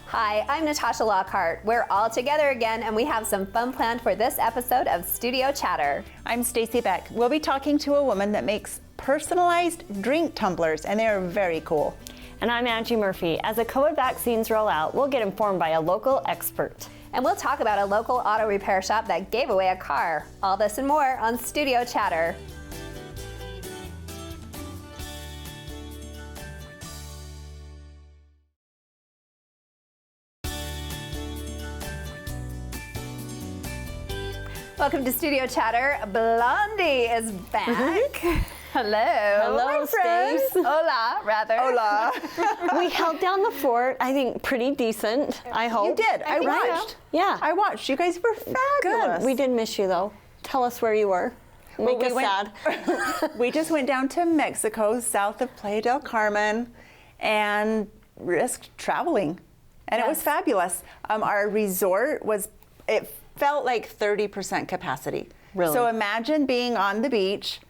Hi, I'm Natasha Lockhart. We're all together again, and we have some fun planned for this episode of Studio Chatter. I'm Stacy Beck. We'll be talking to a woman that makes personalized drink tumblers, and they are very cool. And I'm Angie Murphy. As the COVID vaccines roll out, we'll get informed by a local expert. And we'll talk about a local auto repair shop that gave away a car. All this and more on Studio Chatter. Welcome to Studio Chatter. Blondie is back. Hello. Hello, friends. Hola, rather. Hola. We held down the fort, I think, pretty decent, I hope. You did. I think watched. so. Yeah. I watched. You guys were fabulous. Good. We did miss you, though. Tell us where you were. Make us sad. We just went down to Mexico, south of Playa del Carmen, and risked traveling. And it was fabulous. Our resort it felt like 30% capacity. Really? So imagine being on the beach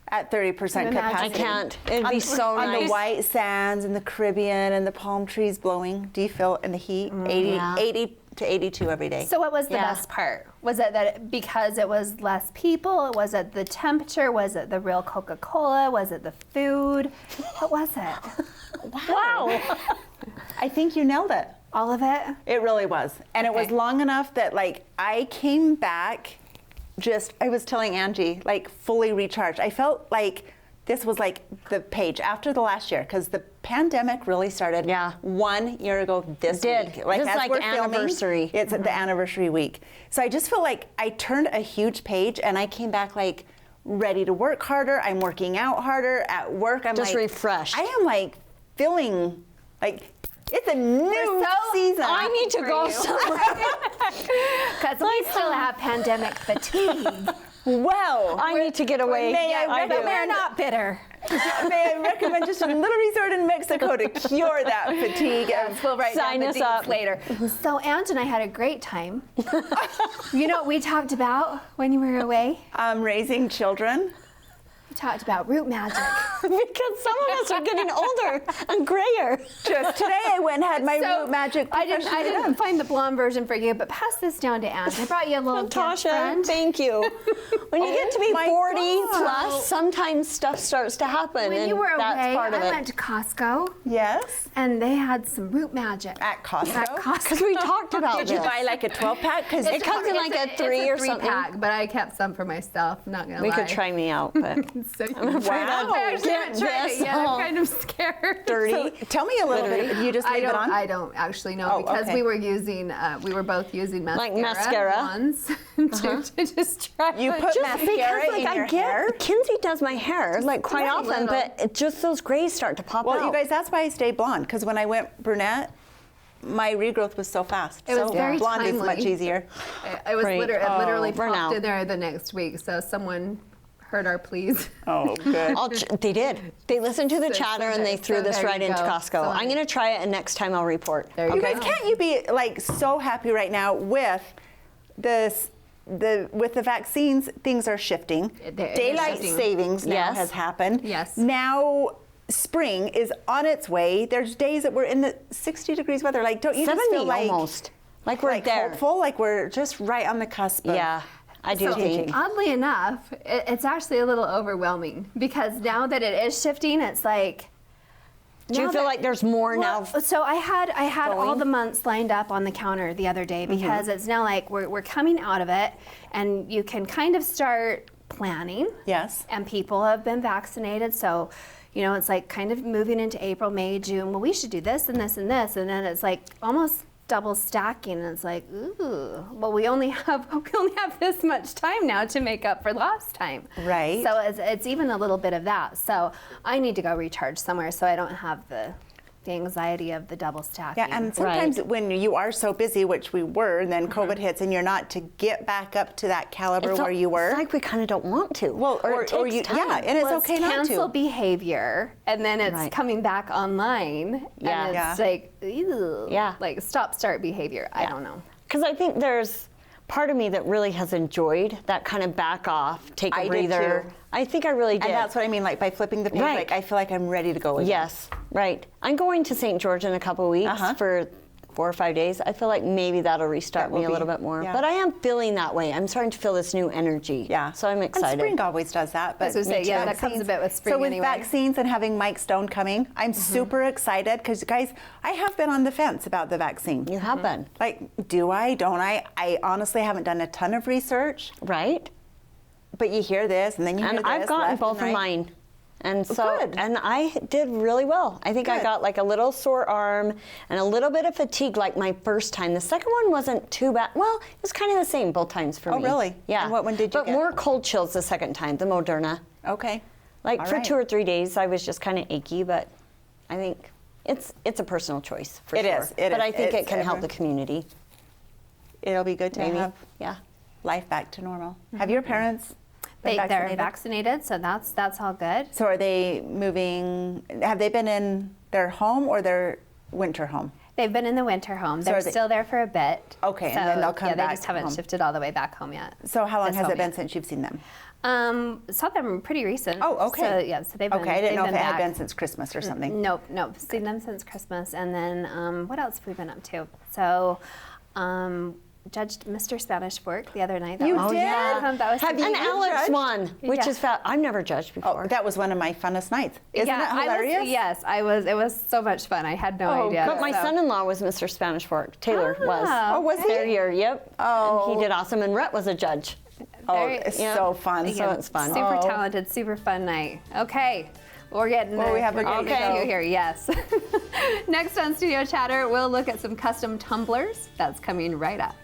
at 30% capacity. I can't. It'd be so on nice. the white sands in the Caribbean and the palm trees blowing. Do you feel in the heat? 80 to 82 every day. So what was the best part? Was it that because it was less people? Was it the temperature? Was it the real Coca-Cola? Was it the food? What was it? Wow. I think you nailed it. All of it? It really was. And it was long enough that I came back I was telling Angie, fully recharged. I felt like this was the page after the last year, because the pandemic really started 1 year ago this week. This is as we're filming, anniversary. It's the anniversary week. So I just feel like I turned a huge page and I came back ready to work harder. I'm working out harder at work. I'm just refreshed. I am feeling it's a new season. I need to go somewhere. Because we still have pandemic fatigue. Well, I need to get away. But we're not bitter. May I recommend just a little resort in Mexico to cure that fatigue? We'll write Sign down us the dates up later. So Ange and I had a great time. You know what we talked about when you were away? Raising children. We talked about root magic. Because some of us are getting older and grayer. Just today I went and had my root magic. I didn't find the blonde version for you, but pass this down to Ange. I brought you a little Natasha, gift, friend. thank you. When you get to be my 40 God. plus, sometimes stuff starts to happen, When and you were that's away, part of I it. went to Costco, Yes. and they had some root magic. At Costco? At Costco. Because we talked about Did you this. buy a 12-pack? Because It comes in a 3 or something. Pack, but I kept some for myself. Not gonna We lie. could try me out, but So I'm afraid Wow. I I'd actually get haven't tried this it yet. I'm all kind of scared. dirty. So, tell me a little bit. You just leave it on? I don't actually know Oh, because okay. we were both using mascara. Like mascara? Once to just try. You it. put Just mascara because in your I get hair? Kinsey does my hair quite very often, little. but just those grays start to pop Well, out. you guys, that's why I stay blonde. Because when I went brunette, my regrowth was so fast. It was very blonde is timely. much easier. It was Great. literally we're popped now. in there the next week. So someone heard our pleas. Oh, good. They did. They listened to the So- chatter and they so threw this there right you into go. Costco. So I'm going to try it, and next time I'll report. There you You go. guys, can't you be so happy right now with this? With the vaccines, things are shifting. They're Daylight shifting. savings now Yes. has happened. Yes. Now spring is on its way. There's days that we're in the 60 degrees weather. Don't you 70 just feel almost. Like we're there. hopeful? Like we're just right on the cusp of Yeah, I do So, think. oddly enough, it's actually a little overwhelming because now that it is shifting, it's like. Do you now feel that- like there's more now? So I had all going? the months lined up on the counter the other day because it's now like we're coming out of it, and you can kind of start planning. Yes. And people have been vaccinated, so it's like kind of moving into April, May, June. Well, we should do this and this and this, and then it's like almost double stacking, and it's like, ooh, well, we only have this much time now to make up for lost time. Right. So it's even a little bit of that. So I need to go recharge somewhere so I don't have the anxiety of the double stacking. Yeah, and sometimes when you are so busy, which we were, and then COVID hits, and you're not to get back up to that caliber where you were. It's like we kind of don't want to. Well, or it takes time. yeah, and it's Well, okay not cancel to. behavior, and then it's Right. coming back online, Yeah. and it's Yeah. like, ew, Yeah. like stop-start behavior. I don't know. Because I think there's part of me that really has enjoyed that kind of back off, take a I did breather. too. I think I really did. And that's what I mean, by flipping the page, Right. I feel like I'm ready to go again. Yes, right. I'm going to St. George in a couple of weeks for 4 or 5 days, I feel like maybe that'll restart That will me a little be- bit more. yeah. But I am feeling that way. I'm starting to feel this new energy. Yeah. So I'm And excited. spring always does that. But I was gonna say, yeah, that comes a bit with spring So with anyway. vaccines and having Mike Stone coming, I'm super excited because, guys, I have been on the fence about the vaccine. You have been, Like, do I? Don't I? I honestly haven't done a ton of research, right? but you hear this and then you hear And this. I've gotten left both and of right. mine. And so, Good. and I did really well. I think I Good. got like a little sore arm and a little bit of fatigue like my first time. The second one wasn't too bad. Well, it was kind of the same both times for Oh, me. really? Yeah. And what one did you But get? more cold chills the second time, the Moderna. Okay. Like All for right. 2 or 3 days, I was just kind of achy, but I think it's a personal choice for It sure. is, it but is. I think it It's can help the everyone- community. It'll be good to Maybe. have Yeah. life back to normal. Have your parents been They're vaccinated? vaccinated, so that's all good. So are they moving? Have they been in their home or their winter home? They've been in the winter home. So They're are they- still there for a bit. Okay, and then they'll come yeah, back they just haven't home. shifted all the way back home yet. So how long This has home it been yet. since you've seen them? Saw them pretty recent. Oh, okay. So, yeah, so they've been. Okay, I didn't know if they've it had back. been since Christmas or something. Nope. Seen them since Christmas, and then what else have we been up to? So, judged Mr. Spanish Fork the other night. That You was, did? that was And super- Alex judged? won, which Yeah. is I've never judged before. Oh, that was one of my funnest nights. Isn't it hilarious? Yes, I was. It was so much fun. I had no Oh, idea. But my so- son-in-law was Mr. Spanish Fork. Taylor was. Oh, was he? Their year, yep. Oh. And he did awesome. And Rhett was a judge. Oh, Very- it's yeah. so fun. So it's fun. Super Oh. talented, super fun night. Okay. We're getting Well, we have we're a getting good to show. you here, yes. Next on Studio Chatter, we'll look at some custom tumblers. That's coming right up.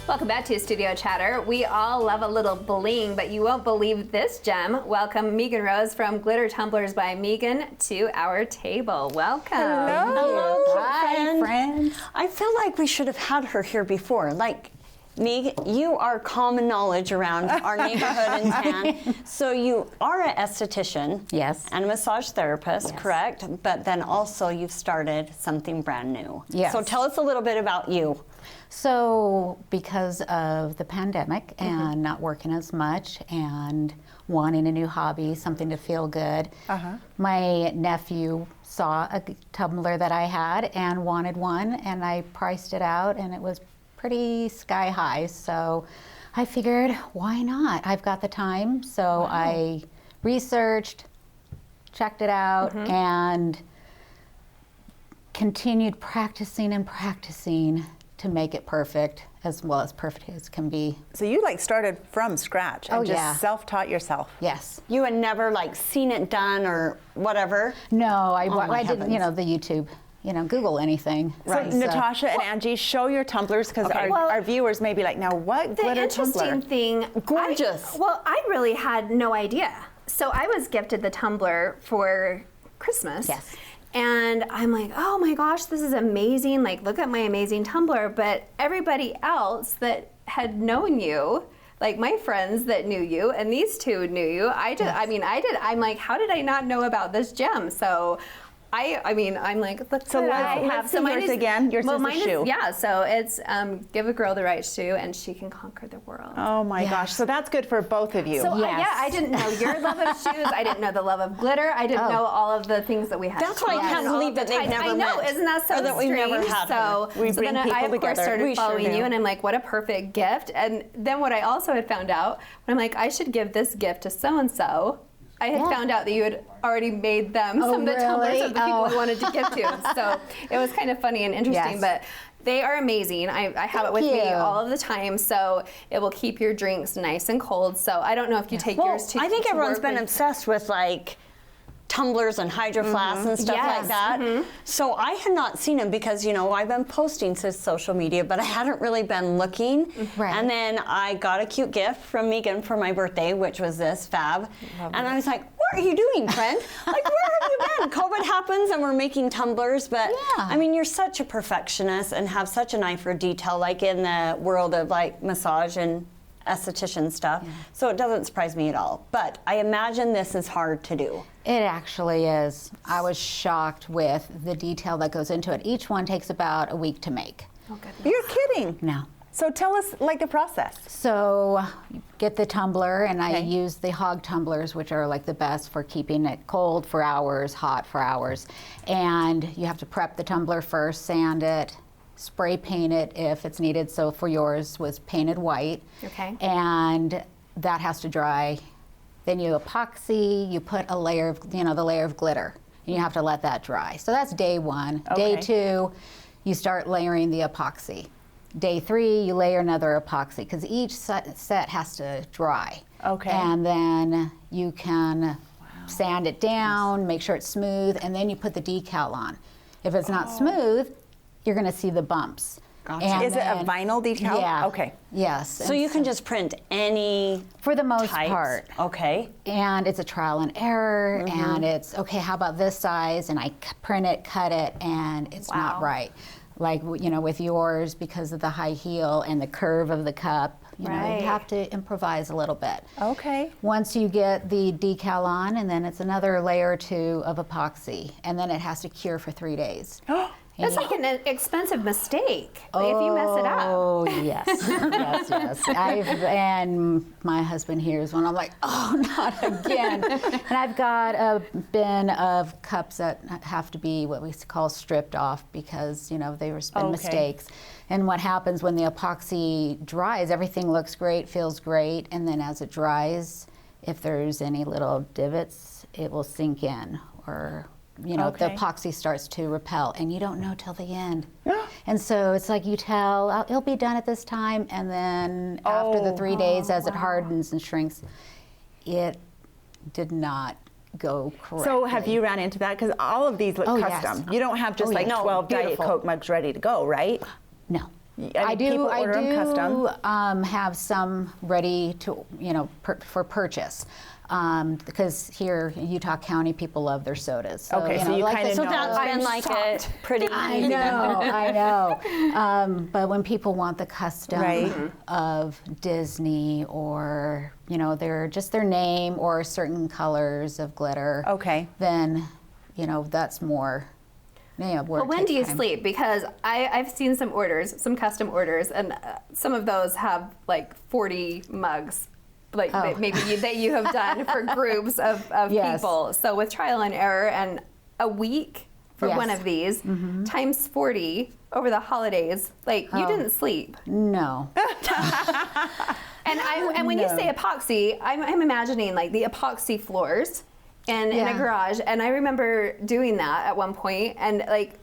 Welcome back to Studio Chatter. We all love a little bling, but you won't believe this gem. Welcome Megan Rose from Glitter Tumblers by Megan to our table. Welcome. Hello, Hi, friends. I feel like we should have had her here before. Like, Meg, you are common knowledge around our neighborhood in town. So you are an esthetician. Yes. And a massage therapist, Yes. correct? But then also you've started something brand new. Yes. So tell us a little bit about you. So, because of the pandemic and not working as much and wanting a new hobby, something to feel good, my nephew saw a tumbler that I had and wanted one, and I priced it out, and it was pretty sky high. So, I figured, why not? I've got the time. So, I researched, checked it out, and continued practicing and practicing to make it perfect, as well as perfect as can be. So you like started from scratch and Oh, just yeah. self-taught yourself. Yes. You had never like seen it done or whatever. No, I my didn't, heavens. the YouTube, Google anything. So Natasha and Angie, show your tumblers because Well, our viewers may be like, now what The glitter interesting tumbler? thing, Gorgeous. I really had no idea. So I was gifted the tumbler for Christmas. Yes. And I'm like, oh my gosh, this is amazing. Like, look at my amazing tumbler. But everybody else that had known you, like my friends that knew you, and these two knew you, I'm like, how did I not know about this gem? So I'm like, look So what let's- I have. let's see yours again. Yours is the mine shoe. Yeah, so it's give a girl the right shoe and she can conquer the world. Oh my gosh, so that's good for both of you. So Yes. yeah, I didn't know your love of shoes. I didn't know the love of glitter. I didn't know all of the things that we had. That's why I can't All believe of the that they've ties. never I know, met, isn't that so or that we've strange? never had so, her. We so bring then people I of course together. started We sure following do. you, and I'm like, what a perfect gift. And then what I also had found out, I'm like, I should give this gift to so and so. I had found out that you had already made them some of the tumblers really? of the people I Oh. wanted to give to. So it was kind of funny and interesting, Yes. but they are amazing. I have it with Thank me you. all of the time, so it will keep your drinks nice and cold. So I don't know if you take Well, yours to I think to everyone's work been with- obsessed with like tumblers and hydro flasks and stuff Yes. like that. So I had not seen them because, I've been posting to social media, but I hadn't really been looking. Right. And then I got a cute gift from Megan for my birthday, which was this fab. And I was like, what are you doing, friend? Like, where have you been? COVID happens and we're making tumblers, but Yeah. I mean, you're such a perfectionist and have such an eye for detail, like in the world of like massage and esthetician stuff. So it doesn't surprise me at all. But I imagine this is hard to do. It actually is. I was shocked with the detail that goes into it. Each one takes about a week to make. Oh, goodness. You're kidding. No. So tell us like the process. So get the tumbler, and I Okay. use the hog tumblers, which are like the best for keeping it cold for hours, hot for hours. And you have to prep the tumbler first, sand it, spray paint it if it's needed. So for yours was painted white. Okay. And that has to dry. Then you epoxy, you put a layer of, the layer of glitter, and you have to let that dry. So that's day one. Okay. Day two, you start layering the epoxy. Day three, you layer another epoxy, because each set has to dry. Okay. And then you can sand it down, make sure it's smooth, and then you put the decal on. If it's not smooth, you're going to see the bumps. Gotcha. And Is it a then- vinyl decal? Yeah. Okay. Yes. So you can just print any for the most types. part. Okay. And it's a trial and error, and it's, okay, how about this size? And I print it, cut it, and it's not Wow. right. Like, with yours, because of the high heel and the curve of the cup, Right. you have to improvise a little bit. Okay. Once you get the decal on, and then it's another layer or two of epoxy, and then it has to cure for 3 days. That's like an expensive mistake if you mess it up. Oh, yes. yes. And my husband hears when I'm like, oh, not again. And I've got a bin of cups that have to be what we call stripped off, because, there's been Okay. mistakes. And what happens when the epoxy dries, everything looks great, feels great, and then as it dries, if there's any little divots, it will sink in, or the Okay. epoxy starts to repel, and you don't know till the end. And so it's like you tell, it'll be done at this time, and then after the 3 days, as it hardens and shrinks, it did not go correctly. So have you ran into that? Because all of these look Oh, yes. custom. You don't have just Oh, like yes. 12 Diet Beautiful. Coke mugs ready to go, right? No. I mean, people order them custom. Have some ready to, for purchase. Because here in Utah County, people love their sodas. So, Okay, so you like kinda the- know. That's been I'm like shocked. a pretty I easy know. But when people want the custom Right. of Disney, or they're just their name or certain colors of glitter, Okay. then that's more. Where But it when takes do you time. sleep? Because I've seen some custom orders, and some of those have like 40 mugs, like Oh. that you have done for groups of Yes. people. So with trial and error, and a week for Yes. one of these, times 40 over the holidays, like you Oh. didn't sleep. No. And when you say epoxy, I'm imagining like the epoxy floors in a Yeah. garage. And I remember doing that at one point, and like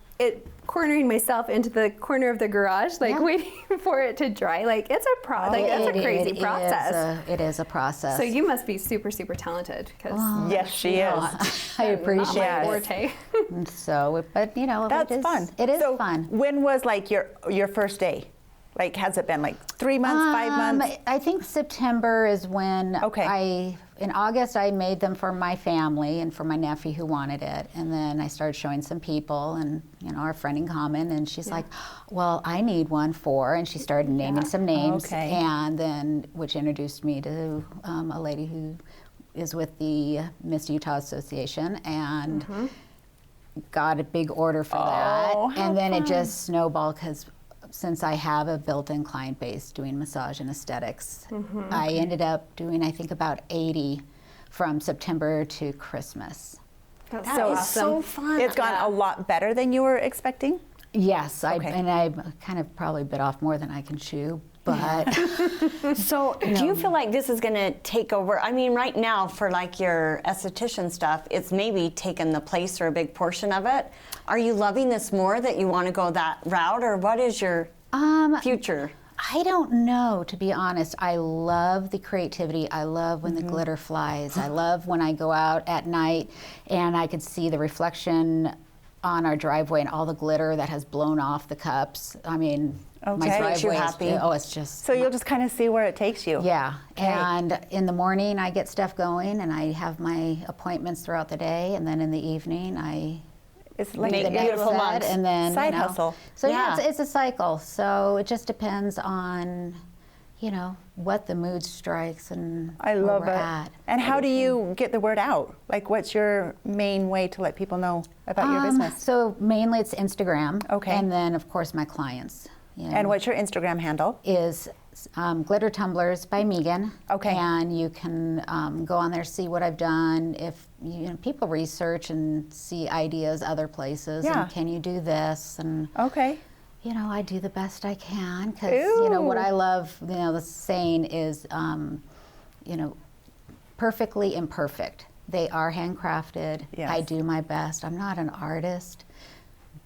cornering myself into the corner of the garage, like Yeah. waiting for it to dry. Like it's a that's a crazy process. It is a process. So you must be super, super talented, because Yes, she is. I appreciate my it. forte. it. So, but That's it is fun. It is so fun. When was like your first day? Like, has it been like 3 months, 5 months? I think September is when Okay. in August I made them for my family and for my nephew who wanted it. And then I started showing some people, and our friend in common, and she's like, well, I need one for, and she started naming some names. Okay. And then, which introduced me to a lady who is with the Miss Utah Association, and got a big order for that. how And then fun. it just snowballed, because since I have a built-in client base doing massage and aesthetics, I ended up doing, I think, about 80 from September to Christmas. That's That is awesome. so fun. It's gone a lot better than you were expecting? Yes, Okay. and I kind of probably bit off more than I can chew, but So do you feel like this is going to take over? I mean, right now for like your esthetician stuff, it's maybe taken the place or a big portion of it. Are you loving this more, that you want to go that route, or what is your future? I don't know, to be honest. I love the creativity. I love when the glitter flies. I love when I go out at night and I could see the reflection on our driveway and all the glitter that has blown off the cups. I mean, my Okay. Makes you driveway happy. it's just So you'll just kind of see where it takes you. yeah. And in the morning I get stuff going, and I have my appointments throughout the day, and then in the evening I It's like Make the beautiful beautiful mugs. and then Side hustle. So Yeah. it's a cycle. So it just depends on, what the mood strikes and I where love we're it. at. And how do you get the word out? Like, what's your main way to let people know about your business? So mainly it's Instagram. Okay. And then of course my clients. You know, And what's your Instagram handle? is Glitter Tumblers by Megan. Okay. And you can go on there, see what I've done. If people research and see ideas other places, Yeah. and can you do this? And Okay. I do the best I can because what I love. The saying is, perfectly imperfect. They are handcrafted. Yes. I do my best. I'm not an artist,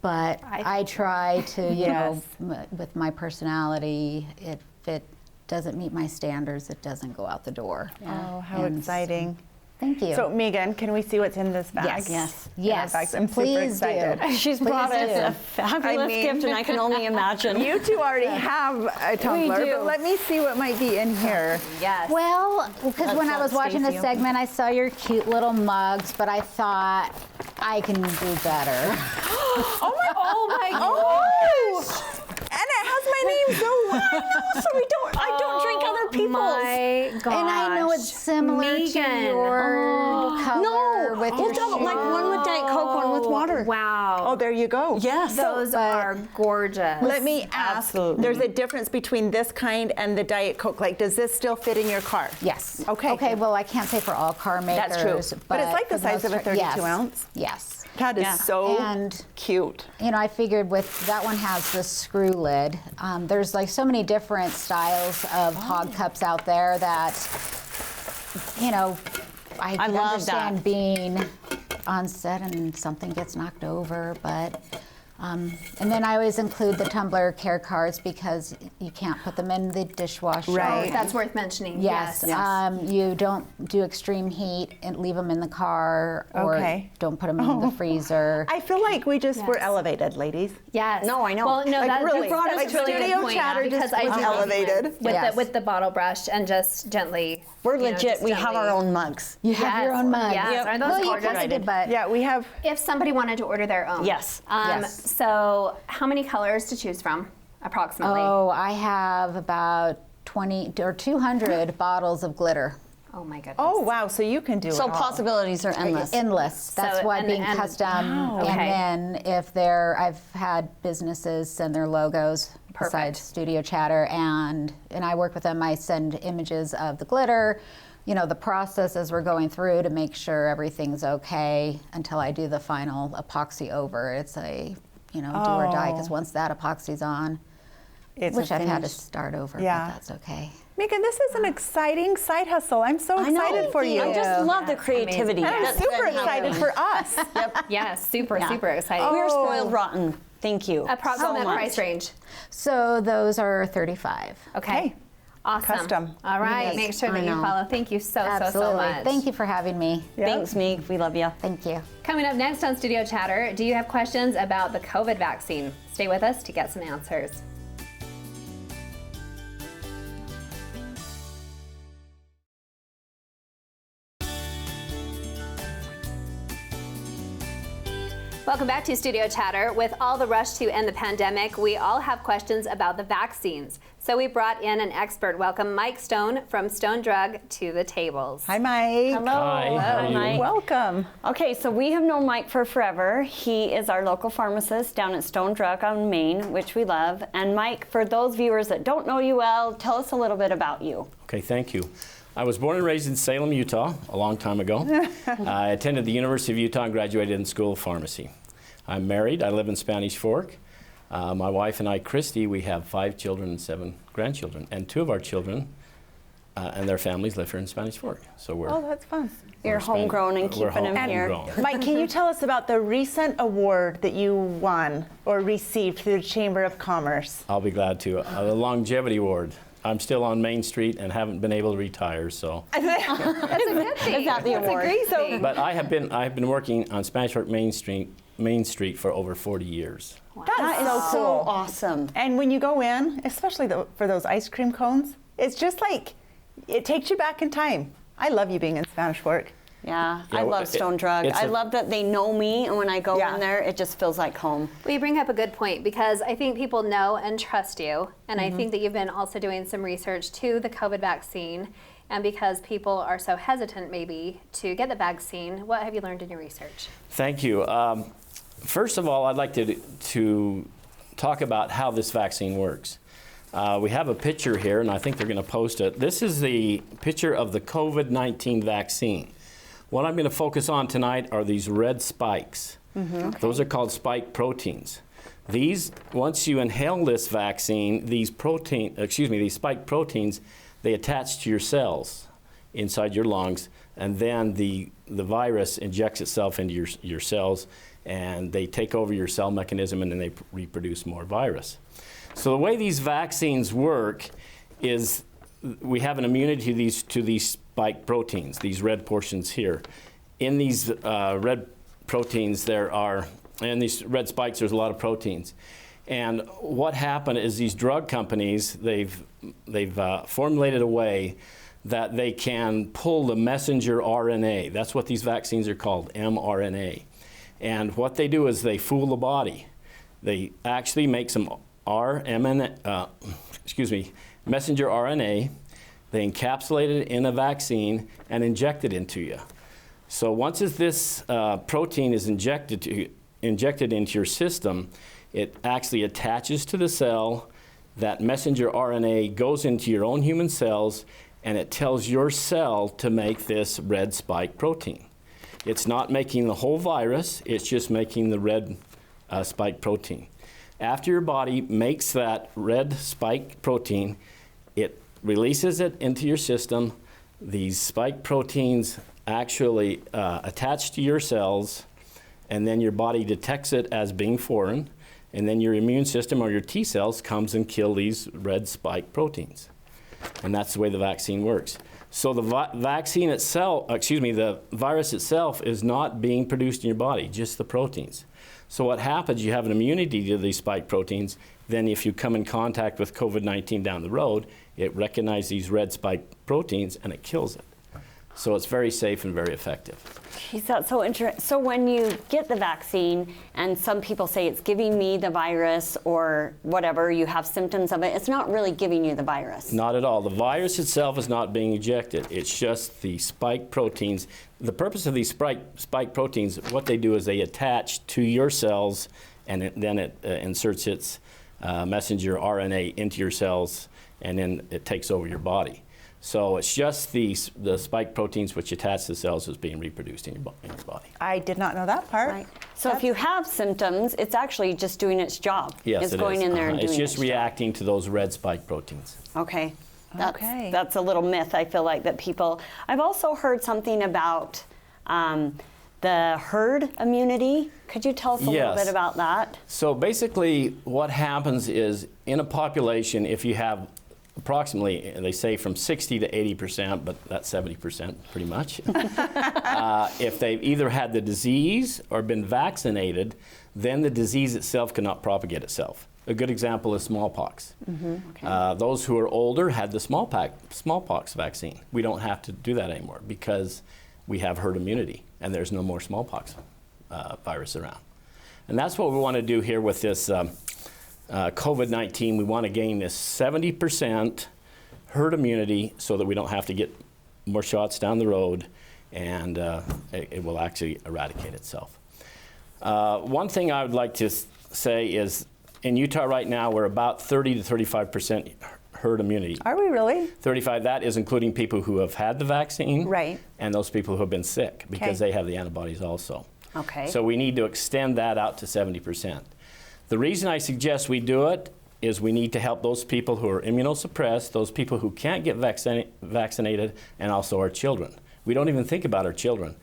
but I try to, Yes. with my personality, if it doesn't meet my standards, it doesn't go out the door. Oh, how And exciting. Thank you. So, Megan, can we see what's in this bag? Yes. In our bags? I'm super Please do. excited. She's Please brought us do. a fabulous I mean- gift, and I can only imagine. You two already have a tumbler, do. but let me see what might be in here. Yes. Well, because when I was help watching Stacey this open. segment, I saw your cute little mugs, but I thought I can do better. Oh my Oh! And it has my name so So I don't drink other people's. My gosh. And I know it's similar to Megan. your color No, with we'll your double, like one with Diet Coke, one with water. Wow. Oh, there you go. Yes. Those are gorgeous. Let me ask, Absolutely. there's a difference between this kind and the Diet Coke. Like, does this still fit in your car? Yes. Okay. Okay, well, I can't say for all car makers. That's true. But it's like the for size of a most 32 yes. ounce. Yes. That is Yeah. so And- cute. I figured with that one has the screw lid. There's like so many different styles of hog cups out there that, I can love understand that. being on set and something gets knocked over, but. And then I always include the tumbler care cards because you can't put them in the dishwasher. Right. That's worth mentioning. Yes. You don't do extreme heat and leave them in the car, or Okay. don't put them in the freezer. I feel like we just were Yes. elevated, ladies. Yes. No, I know. Well, no, Like, that, really, that's like a really studio good point chatter because just was do elevated. with Yes. with the bottle brush and just gently. We're you know, legit. just We have our gently- own mugs. You have your Yes. own mug. Yes. Yep. Are those Well, you gorgeous? kind of did, but Yeah, we have. If somebody wanted to order their own. Yes. Yes. So how many colors to choose from, approximately? oh, I have about 20 or 200 bottles of glitter. Oh my goodness. Oh, wow. So you can do So it all. possibilities are endless. Endless. That's So, why and- being and- custom. Wow. Okay. And then if I've had businesses send their logos besides Studio Chatter, and I work with them. I send images of the glitter, the process as we're going through to make sure everything's okay until I do the final epoxy over. It's a do or die, because once that epoxy's on, It's which a I've had to finish. start over, Yeah. but that's okay. Megan, this is an exciting side hustle. I'm so I know. excited for you. I just love the Yeah, creativity. And I'm that's super been excited happening. for us. Yeah, super, Yeah. super exciting. We're Oh. spoiled rotten. Thank you. Approximate so much. price range. So those are 35. Okay. Okay. Awesome. Custom. All right. Unique. Make sure I that you know. follow. Thank you so Absolutely. much. Thank you for having me. Yeah. Thanks, Meeg. We love you. Thank you. Coming up next on Studio Chatter, do you have questions about the COVID vaccine? Stay with us to get some answers. Welcome back to Studio Chatter. With all the rush to end the pandemic, we all have questions about the vaccines. So we brought in an expert. Welcome Mike Stone from Stone Drug to the tables. Hi, Mike. Hello. Hi, how are you? Mike. Welcome. Okay, so we have known Mike for forever. He is our local pharmacist down at Stone Drug on Main, which we love. And Mike, for those viewers that don't know you well, tell us a little bit about you. Okay, thank you. I was born and raised in Salem, Utah, a long time ago. I attended the University of Utah and graduated in the School of Pharmacy. I'm married. I live in Spanish Fork. My wife and I, Christy, we have 5 children and 7 grandchildren. And 2 of our children and their families live here in Spanish Fork. So we're Oh, that's fun. You're homegrown and we're keeping him here. homegrown. Mike, can you tell us about the recent award that you won or received through the Chamber of Commerce? I'll be glad to. The Longevity Award. I'm still on Main Street and haven't been able to retire, so. Is that the award? But I have been working on Spanish Fork Main Street for over 40 years. That is so so cool. awesome. And when you go in, especially for those ice cream cones, it's just like, it takes you back in time. I love you being in Spanish Fork. Yeah, Yeah, I well, love Stone Drug. it's I a- love that they know me, and when I go Yeah. in there, it just feels like home. Well, you bring up a good point because I think people know and trust you. And I think that you've been also doing some research to the COVID vaccine. And because people are so hesitant maybe to get the vaccine, what have you learned in your research? Thank you. First of all, I'd like to talk about how this vaccine works. We have a picture here, and I think they're going to post it. This is the picture of the COVID-19 vaccine. What I'm going to focus on tonight are these red spikes. Okay. Those are called spike proteins. These, once you inhale this vaccine, these spike proteins, they attach to your cells inside your lungs, and then the virus injects itself into your cells, and they take over your cell mechanism, and then they reproduce more virus. So the way these vaccines work is we have an immunity to these spike proteins, these red portions here. In these red proteins and these red spikes, there's a lot of proteins. And what happened is these drug companies, they've formulated a way that they can pull the messenger RNA. That's what these vaccines are called, mRNA. And what they do is they fool the body. They actually make some messenger RNA. They encapsulate it in a vaccine and inject it into you. So once this protein is injected into your system, it actually attaches to the cell. That messenger RNA goes into your own human cells, and it tells your cell to make this red spike protein. It's not making the whole virus, it's just making the red spike protein. After your body makes that red spike protein, it releases it into your system. These spike proteins actually attach to your cells, and then your body detects it as being foreign, and then your immune system or your T cells comes and kill these red spike proteins. And that's the way the vaccine works. So the vaccine itself, the virus itself is not being produced in your body, just the proteins. So what happens, you have an immunity to these spike proteins, then if you come in contact with COVID-19 down the road, it recognizes these red spike proteins and it kills it. So it's very safe and very effective. Geez, that's so interesting. So when you get the vaccine, and some people say it's giving me the virus or whatever, you have symptoms of it, it's not really giving you the virus. Not at all. The virus itself is not being injected. It's just the spike proteins. The purpose of these spike proteins, what they do is they attach to your cells, and then it inserts its messenger RNA into your cells, and then it takes over your body. So it's just the spike proteins which attach to the cells is being reproduced in your body. I did not know that part. Right. So if you have symptoms, it's actually just doing its job. Yes, it's it going is. in there and doing it's just its reacting to those red spike proteins. Okay. Okay. That's a little myth, I feel like, that people... I've also heard something about the herd immunity. Could you tell us a little bit about that? So basically what happens is in a population, if you have approximately, they say from 60 to 80%, but that's 70% pretty much. If they've either had the disease or been vaccinated, then the disease itself cannot propagate itself. A good example is smallpox. Okay. Those who are older had the smallpox vaccine. We don't have to do that anymore because we have herd immunity and there's no more smallpox virus around. And that's what we want to do here with this COVID-19. We want to gain this 70% herd immunity so that we don't have to get more shots down the road, and it will actually eradicate itself. One thing I would like to say is in Utah right now we're about 30 to 35% herd immunity. Are we really? 35, that is including people who have had the vaccine, right, and those people who have been sick because they have the antibodies also. Okay. So we need to extend that out to 70%. The reason I suggest we do it is we need to help those people who are immunosuppressed, those people who can't get vaccinated, and also our children. We don't even think about our children.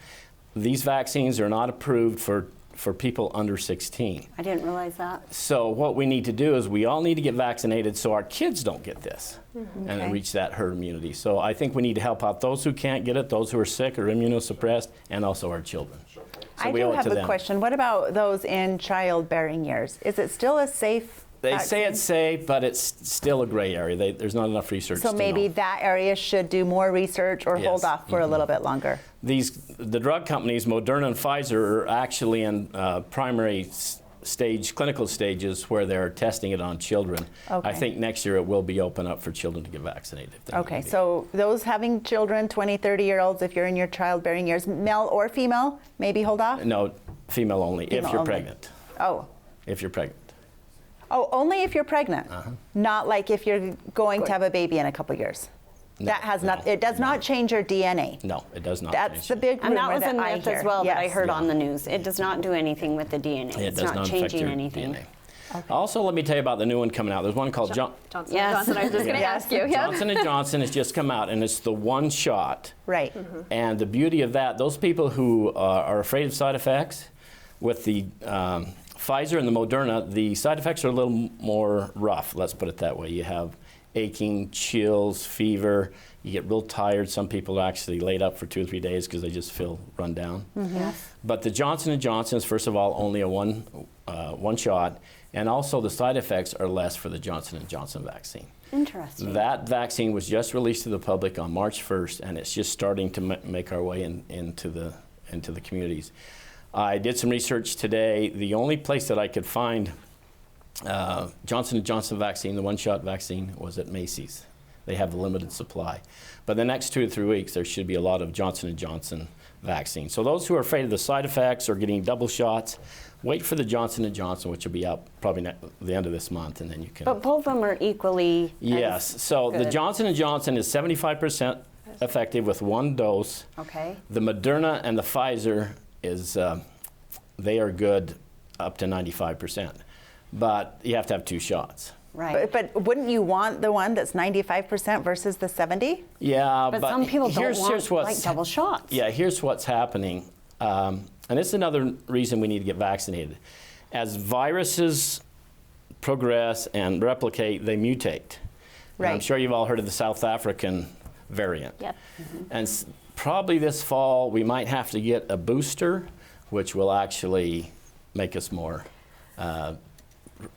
These vaccines are not approved for people under 16. I didn't realize that. So what we need to do is we all need to get vaccinated so our kids don't get this and reach that herd immunity. So I think we need to help out those who can't get it, those who are sick or immunosuppressed, and also our children. So I do have a question. What about those in childbearing years? Is it still a safe They vaccine? say it's safe, but it's still a gray area. There's not enough research So to maybe know. that area should do more research or hold off for a little bit longer. The drug companies, Moderna and Pfizer, are actually in primary clinical stages where they're testing it on children. Okay. I think next year it will be open up for children to get vaccinated. If they Okay, need to be. so those having children, 20, 30-year-olds, if you're in your childbearing years, male or female, maybe hold off? No, female only, if Female you're only. pregnant. Oh, If you're pregnant. Oh, only if you're pregnant, not like if you're going to have a baby in a couple years. No, that has no, not. It does not change your DNA. No, it does not. That's change the it. big And rumor that was a I myth hear. as well that I Yes. heard on the news. It does not do anything with the DNA. It It's does not not affect changing your anything. DNA. Also, let me tell you about the new one coming out. There's one called Johnson Yes. Johnson. I was just going to Yes. ask you. Yep. Johnson & Johnson has just come out, and it's the one shot. Right. And the beauty of that, those people who are afraid of side effects, with the Pfizer and the Moderna, the side effects are a little more rough, let's put it that way. You have aching, chills, fever, you get real tired. Some people are actually laid up for 2 or 3 days because they just feel run down. Yes. But the Johnson & Johnson is, first of all, only a one shot, and also the side effects are less for the Johnson & Johnson vaccine. Interesting. That vaccine was just released to the public on March 1st, and it's just starting to make our way into the communities. I did some research today. The only place that I could find Johnson & Johnson vaccine, the one-shot vaccine, was at Macy's. They have a limited supply. But the next 2 to 3 weeks, there should be a lot of Johnson & Johnson vaccine. So those who are afraid of the side effects or getting double shots, wait for the Johnson & Johnson, which will be out probably the end of this month, and then you can. But both of them are equally. Yes. So the good. Johnson & Johnson is 75% effective with one dose. Okay. The Moderna and the Pfizer is they are good up to 95%, but you have to have 2 shots. Right. But wouldn't you want the one that's 95% versus the 70? Yeah, But some people don't want here's like double shots. Yeah, here's what's happening, and it's another reason we need to get vaccinated. As viruses progress and replicate, they mutate. And I'm Right. sure you've all heard of the South African variant. Yep. And probably this fall we might have to get a booster, which will actually make us more,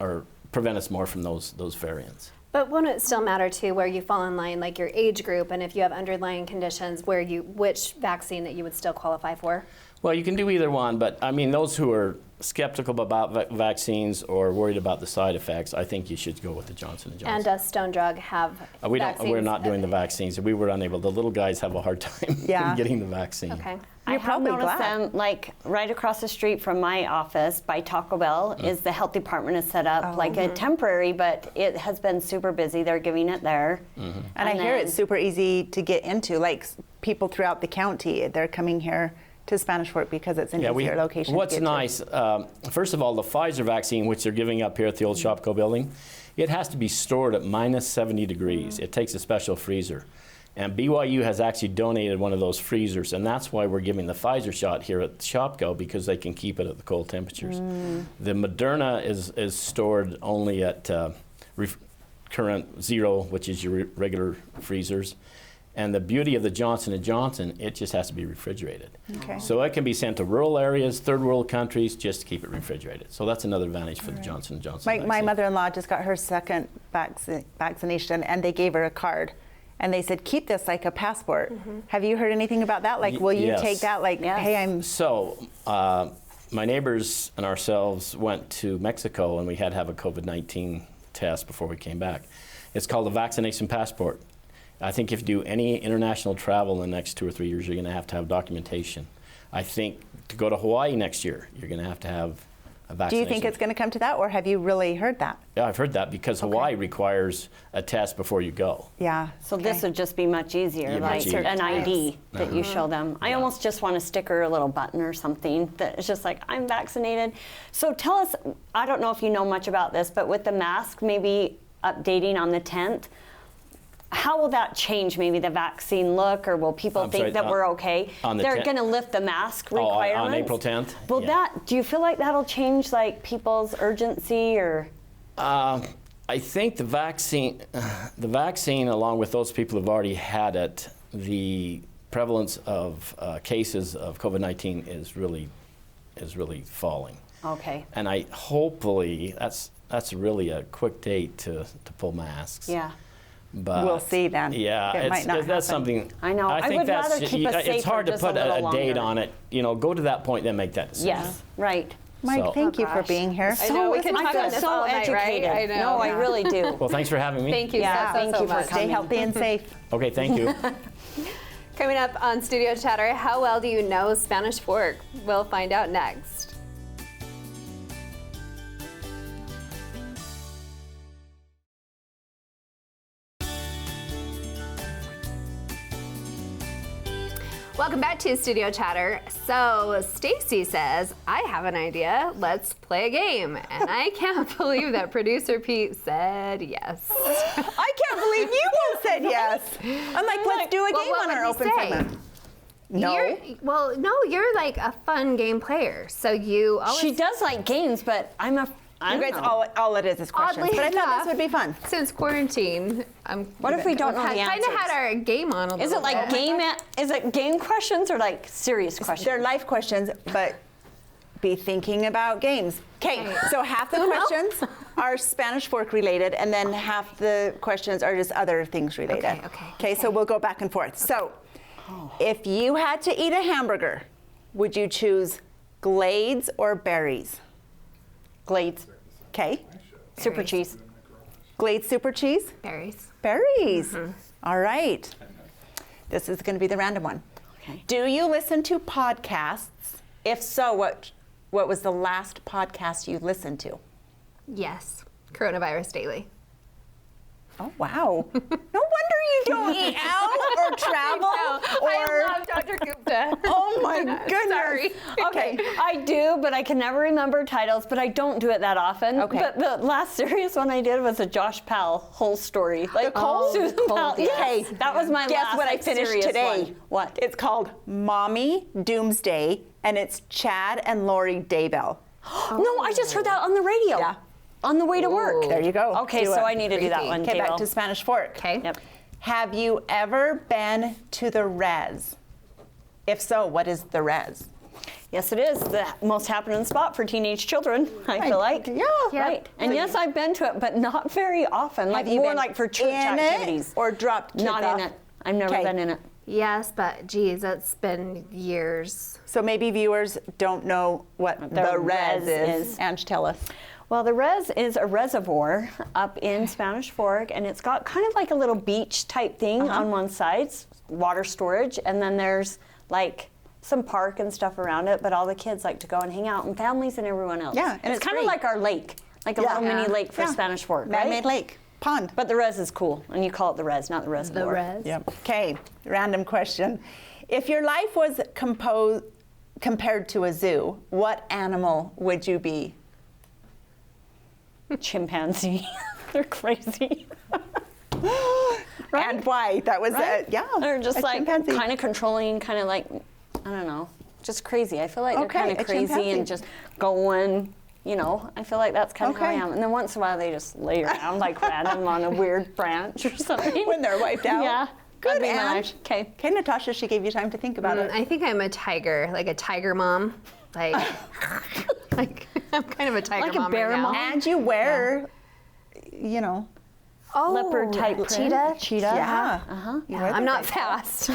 or prevent us more from those variants. But won't it still matter too where you fall in line, like your age group, and if you have underlying conditions, which vaccine that you would still qualify for? Well, you can do either one, but I mean, those who are skeptical about vaccines or worried about the side effects, I think you should go with the Johnson & Johnson. And does Stone Drug have We're vaccines? not doing the vaccines. We were unable. The little guys have a hard time Yeah. getting the vaccine. Okay. I You're have probably noticed glad. them, like right across the street from my office by Taco Bell is the health department is set up like a temporary, but it has been super busy. They're giving it there. And I hear it's super easy to get into. Like people throughout the county, they're coming here to Spanish Fork because it's an easier location. What's to get nice, first of all, the Pfizer vaccine, which they're giving up here at the old Shopco building, it has to be stored at minus 70 degrees. It takes a special freezer. And BYU has actually donated one of those freezers, and that's why we're giving the Pfizer shot here at Shopco, because they can keep it at the cold temperatures. The Moderna is stored only at current 0, which is your regular freezers. And the beauty of the Johnson & Johnson, it just has to be refrigerated. Okay. So it can be sent to rural areas, third world countries, just to keep it refrigerated. So that's another advantage for the Johnson & Johnson My vaccine. mother-in-law just got her second vaccination, and they gave her a card. And they said, keep this like a passport. Have you heard anything about that? Like, will you yes. take that? Like, Yes. hey, I'm... So my neighbors and ourselves went to Mexico, and we had to have a COVID-19 test before we came back. It's called a vaccination passport. I think if you do any international travel in the next 2 or 3 years, you're going to have documentation. I think to go to Hawaii next year, you're going to have a Do vaccination. you think it's going to come to that, or have you really heard that? Yeah, I've heard that, because Hawaii requires a test before you go. Yeah. So this would just be much easier, Yeah, like much easier. an ID that you show them. I almost just want a sticker, a little button or something that is just like, I'm vaccinated. So tell us, I don't know if you know much about this, but with the mask, maybe updating on the 10th, how will that change maybe the vaccine look, or will people think sorry, that we're okay? on the They're 10th? going to lift the mask Oh, requirements. on April 10th? Will Yeah. do you feel like that'll change like people's urgency or? I think the vaccine, along with those people who've already had it, the prevalence of cases of COVID-19 is really falling. Okay. And hopefully that's really a quick date to pull masks. Yeah. But We'll see then. Yeah, It might not that's happen. something. I know. I think would that's rather keep us it's safer hard to just a put little a date longer. on it. Go to that point, then make that decision. Yes. Right. Mike, So- thank you for gosh. being here. I know, we can I talk feel about this so all night, right? educated. I know. No, I really do. Well, thanks for having me. Thank you Yeah, so thank you for much. Stay coming. healthy and safe. Okay, thank you. Coming up on Studio Chatter, how well do you know Spanish Fork? We'll find out next. Welcome back to Studio Chatter. So Stacy says, I have an idea. Let's play a game. And I can't believe that producer Pete said yes. I can't believe you both said yes. I'm like, let's do a game on our open segment. No. You're like a fun game player. So you always... She does like games, but I You guys, don't know. all it is questions. Oddly But I thought enough, this would be fun. Since quarantine, What if we don't know the kind of answers? had our game on a little Is it like bit. is it game questions or like serious questions? They're life questions, but be thinking about games. Okay, so half the questions are Spanish Fork related, and then half the questions are just other things related. Okay, so we'll go back and forth. So, if you had to eat a hamburger, would you choose Glades or Berries? Glades. Okay. Super cheese. Glades super cheese? Berries. Berries. All right. This is going to be the random one. Okay. Do you listen to podcasts? If so, what was the last podcast you listened to? Yes. Coronavirus Daily. Oh, wow. No wonder you don't eat out or travel I love Dr. Gupta. Oh my goodness. Sorry. Okay, I do, but I can never remember titles, but I don't do it that often. Okay. But the last serious one I did was a Josh Powell whole story. Like Susan Powell. yes. Okay, that was my Guess last what I like, finished serious today? one. What? It's called Mommy Doomsday, and it's Chad and Lori Daybell. No, I just heard that on the radio. Yeah. On the way to work. There you go. Okay, Do so it. I need to do that one. Okay, back Gabriel. to Spanish Fork. Okay. Yep. Have you ever been to the Res? If so, what is the Res? Yes, it is the most happening spot for teenage children, I feel like. Yeah. Right. And yes, I've been to it, but not very often. Like Have you more been like for church in activities. it or dropped kids Not off? in it. I've never Okay. been in it. Yes, but geez, it's been years. So maybe viewers don't know what the Res is. Ange, tell us. Well, the Res is a reservoir up in Spanish Fork, and it's got kind of like a little beach type thing on one side, water storage, and then there's like some park and stuff around it, but all the kids like to go and hang out, and families and everyone else. Yeah, and it's kind of free. like our lake, like a Yeah. little mini Yeah. lake for Yeah. Spanish Fork, Man-made right? lake, pond. But the Res is cool, and you call it the Res, not the reservoir. The res. Yep. Okay, random question. If your life was compared to a zoo, what animal would you be? Chimpanzee. They're crazy. And why? That was, Right? yeah. They're just a like chimpanzee. kind of controlling, kind of like, I don't know, just crazy. I feel like they're Okay, kind a of crazy chimpanzee. and just going, you know, I feel like that's kind of how I Okay. am. And then once in a while they just lay around like random on a weird branch or something. When they're wiped out. Yeah. Good, That'd be my Ange. life. Okay. Okay, Natasha, she gave you time to think about it. I think I'm a tiger, like a tiger mom. Like, like I'm kind of a tiger Like a mom bear right now. mom? And you wear, you know, Oh, Leopard type print. cheetah. Cheetah. yeah. Yeah, wear the I'm not big hat. fast.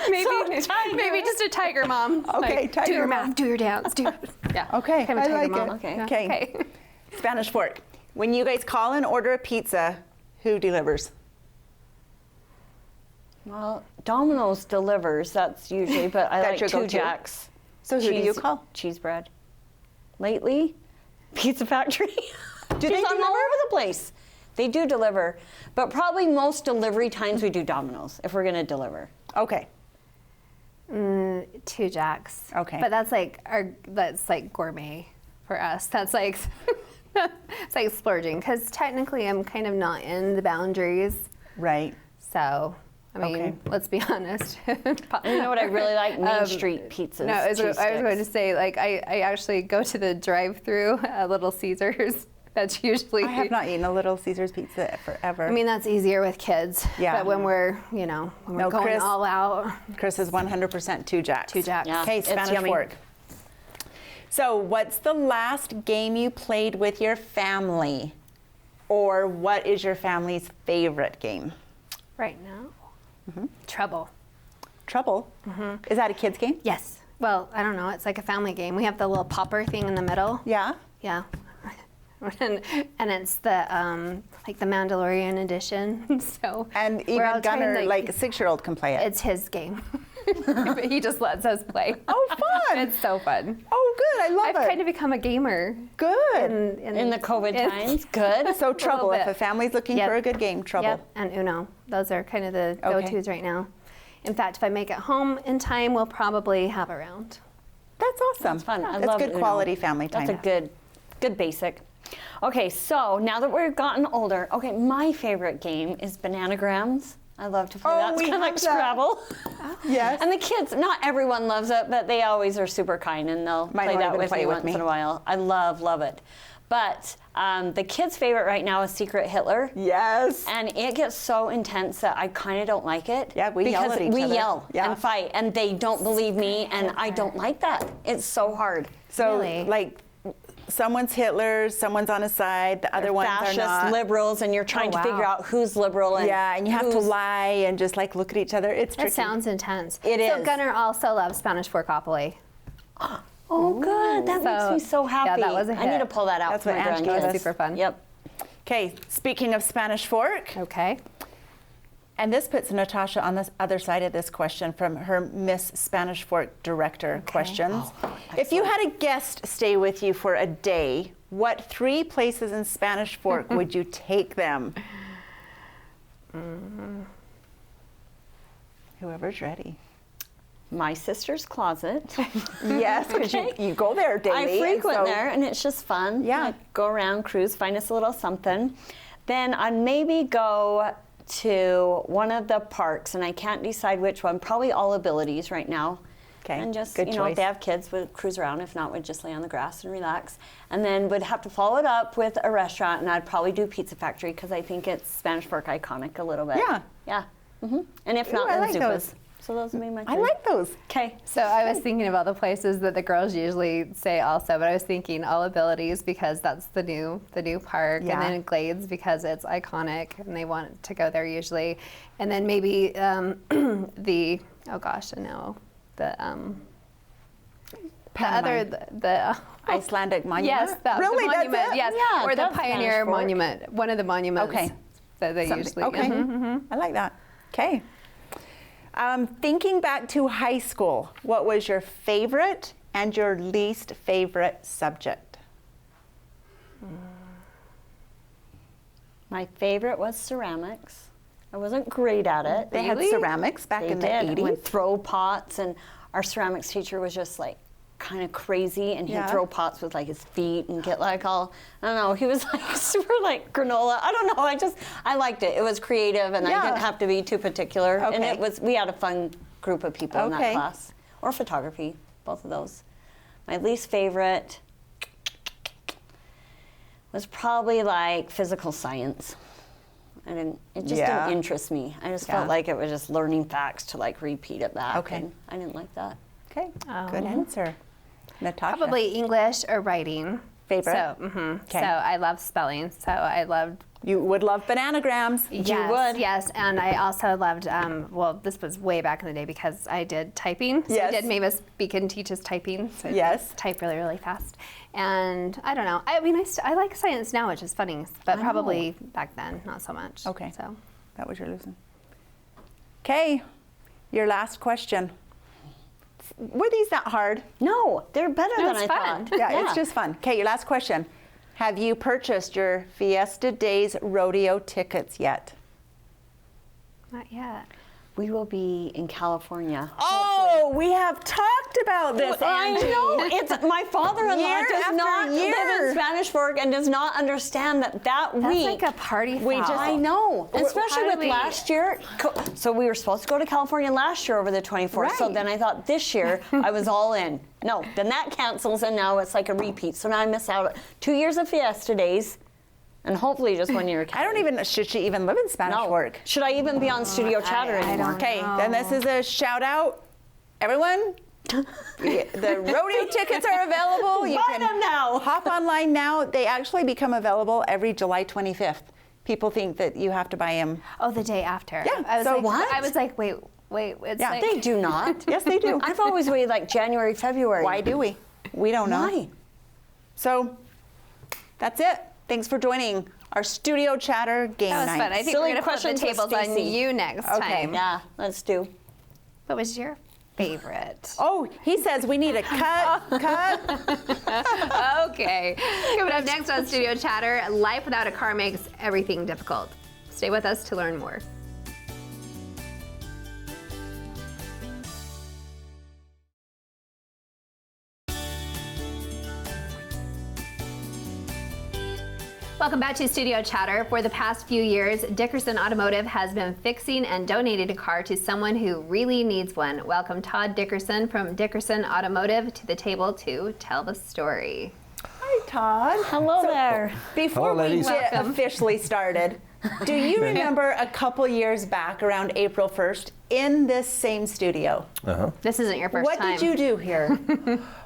Maybe just a tiger mom. Okay, Like, tiger do your mom. math, do your dance, do. Yeah. Okay, kind of a I tiger like mom. it. Okay. Yeah. Okay. Spanish Fork. When you guys call and order a pizza, who delivers? Well, Domino's delivers, that's usually, but I That's like your Two go-to? Jacks. So who do you call? Cheese bread. Lately, Pizza Factory. Do they She's on all deliver? over the place. They do deliver, but probably most delivery times we do Domino's if we're going to deliver. Okay. Two Jacks. Okay. But that's like gourmet for us. That's like it's like splurging because technically I'm kind of not in the boundaries. Right. So I mean, Okay. let's be honest. You know what I really like? Main Street pizzas. No, I was cheese going to sticks. say like I actually go to the drive-through at Little Caesars. That's usually. I have not eaten a Little Caesars pizza forever. I mean, that's easier with kids. Yeah. But when we're, when we're No, going Chris- all out, Chris is 100% Two Jacks. Two Jacks. Yeah. Okay, It's Spanish yummy. Fork. So, what's the last game you played with your family? Or what is your family's favorite game? right now, Trouble. Trouble? Is that a kid's game? Yes. Well, I don't know. It's like a family game. We have the little popper thing in the middle. Yeah. Yeah. and it's the like the Mandalorian edition. So And we're all even trying, Gunner, like a 6-year-old, can play it. it's his game. But he just lets us play. Oh, fun! It's so fun. Oh, good. I love I've it. kind of become a gamer. Good. In the COVID times, good. So, Trouble. If bit. a family's looking Yep. for a good game, Trouble. Yep, and Uno. Those are kind of the Okay. go-tos right now. In fact, if I make it home in time, we'll probably have a round. That's awesome. It's fun. I That's love good Uno. quality family time. That's a good basic. Okay, so now that we've gotten older, okay, my favorite game is Bananagrams. I love to play that. It's we kind of like have that. Scrabble. Yes. And the kids, not everyone loves it, but they always are super kind and they'll Mine play won't that even with play me with once me. in a while. I love it. But the kids' favorite right now is Secret Hitler. Yes. And it gets so intense that I kind of don't like it. Yeah, we yell because at each we other. yell Yeah. and fight, and they don't believe me, and I don't like that. It's so hard. So, Really? like, someone's Hitler, someone's on a side, the other ones Fascist are not. liberals, and you're trying to wow. figure out who's liberal and Yeah, and you have to who's- lie and just like look at each other. It's That tricky. sounds intense. It So is. Gunnar also loves Spanish Forkopoly. Oh, good. That makes me so happy. Yeah, that was a I need hit. to pull that out That's for what my Ange grandkids. gave us. Super fun. Yep. Okay, speaking of Spanish fork, Okay. and this puts Natasha on the other side of this question from her Miss Spanish Fork Director questions. If you had a guest stay with you for a day, what 3 places in Spanish Fork would you take them? Whoever's ready. My sister's closet. Yes, because you go there daily. I and frequent so- there, and it's just fun. Yeah. Like, go around, cruise, find us a little something. Then I'd maybe go to one of the parks, and I can't decide which one. Probably All Abilities right now. Okay, And just, good you know, choice. if they have kids, we'd cruise around. If not, we'd just lay on the grass and relax. And then would have to follow it up with a restaurant, and I'd probably do Pizza Factory because I think it's Spanish Fork iconic a little bit. Yeah. Yeah. And if not, Ooh, I then like Zupas. those. So those would be my I three. like those. Okay. So I was thinking about the places that the girls usually say also, but I was thinking All Abilities because that's the new park, Yeah. and then Glades because it's iconic and they want to go there usually, and then maybe the Icelandic monument. yes, the really, monument, that's it? yes, Yeah, or the that's Spanish Pioneer Fork. Monument, one of the monuments. Okay. That they Something- usually. Okay, I like that. Okay. Thinking back to high school, what was your favorite and your least favorite subject? My favorite was ceramics. I wasn't great at it. They had ceramics back They in did. the And 80s. we'd throw pots, and our ceramics teacher was just like kind of crazy, and he'd Yeah. throw pots with like his feet and get like all, I don't know, he was like super like granola. I don't know, I liked it. It was creative, and Yeah. I didn't have to be too particular. And Okay. we had a fun group of people in that Okay. class. Or photography, both of those. My least favorite was probably like physical science. It just Yeah. didn't interest me. I just Yeah. felt like it was just learning facts to like repeat it back. Okay. And I didn't like that. Okay, good answer. Natasha. Probably English or writing. Favorite? So, Okay. so I love spelling. So I loved. You would love bananagrams. Yes, would. yes, and I also loved. Well, this was way back in the day because I did typing. So Yes. I did Mavis Beacon teaches typing. So I Yes. type really, really fast. And I don't know. I mean, I like science now, which is funny, but probably back then not so much. Okay. So That was your losing. Okay, your last question. Were these that hard? No, they're better No, than it's I fun. thought. Yeah, it's just fun. Okay, your last question. Have you purchased your Fiesta Days rodeo tickets yet? not yet. We will be in California. Oh, we have talked about this, I Angie. know. It's my father-in-law Year does after not year. live in Spanish Fork and does not understand that That's week. like a party We foul. just, I know, How especially do with we- last year. So we were supposed to go to California last year over the 24th. So Right. then I thought this year I was all in. No, then that cancels, and now it's like a repeat. So now I miss out 2 years of Fiesta Days, and hopefully just 1 year. I don't even, should she even live in Spanish know. Fork? Should I even be on Studio Chatter I anymore? don't Okay, then this is a shout out. Everyone, the rodeo tickets are available. You Buy them now. Hop online now. They actually become available every July 25th. People think that you have to buy them. Oh, the day after. Yeah, I was so like, what? I was like, wait. It's Yeah. like They do not. Yes, they do. I've always waited like January, February. Why do we? We don't know. Why? So that's it. Thanks for joining our Studio Chatter game That was night. fun. I think Silly we're gonna flip the questions with tables on Stacy. you next Okay. time. Yeah, let's do. What was your favorite? Oh, he says we need a cut. Okay. Coming up next on Studio Chatter, life without a car makes everything difficult. Stay with us to learn more. Welcome back to Studio Chatter. For the past few years, Dickerson Automotive has been fixing and donating a car to someone who really needs one. Welcome Todd Dickerson from Dickerson Automotive to the table to tell the story. Hi, Todd. Hello there. Before Hello, we ladies. get officially started, do you remember a couple years back, around April 1st, in this same studio? This isn't your first What time. did you do here?